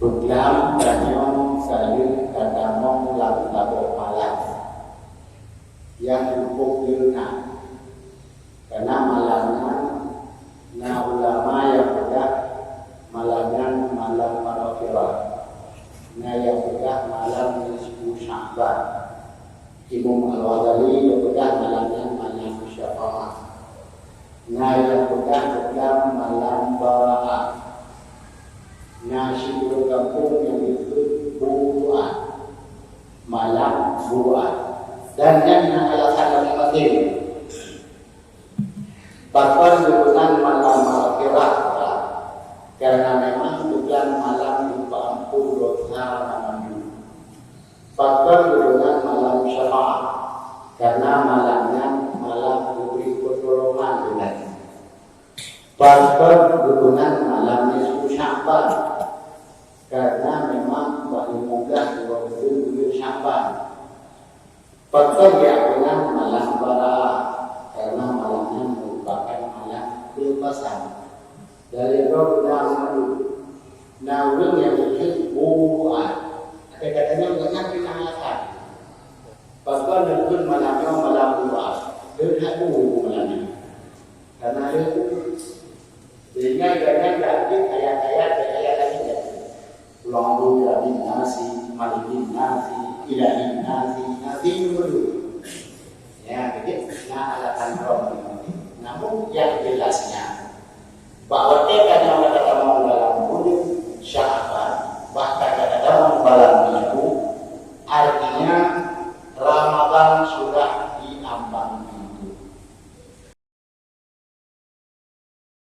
Beglam kanyong sayur kadamong labu-labu malam yang cukup diruna karena malamnya na ulama yang bedah malamnya malam Arafah, na yang bedah malam nisfu Sya'ban. Imam Al-Ghazali yang bedah malamnya malam Syafa'ah, na yang bedah malam Bara'ah. Nasi burung kampung yang disebut buruan, malam buruan, dan yang alasan masing-masing. Bahkan bukan malam akhirat, karena memang bukan malam diampun dosa malam. Bahkan bukan malam syafaat, karena malamnya malam diberi pertolongan dengan. Bahkan bukan malam nisfu Sya'ban, karena memang paling mudah 20 Sya'ban. Faktor yang dengan malam Bara'ah, karena malamnya merupakan malam pelepasan dari roh dan malu. Namun yang disebut buruan, ada katanya banyak alasan. Faktor disebut malamnya malam buruan, dia tak malamnya, karena dia sehingga jangan lagi ayat-ayat lagi ya. Pulang dulu dari nasi, malikin nasi, ilahin nasi dulu. Ya, jadi nah alasan roh. Namun yang jelasnya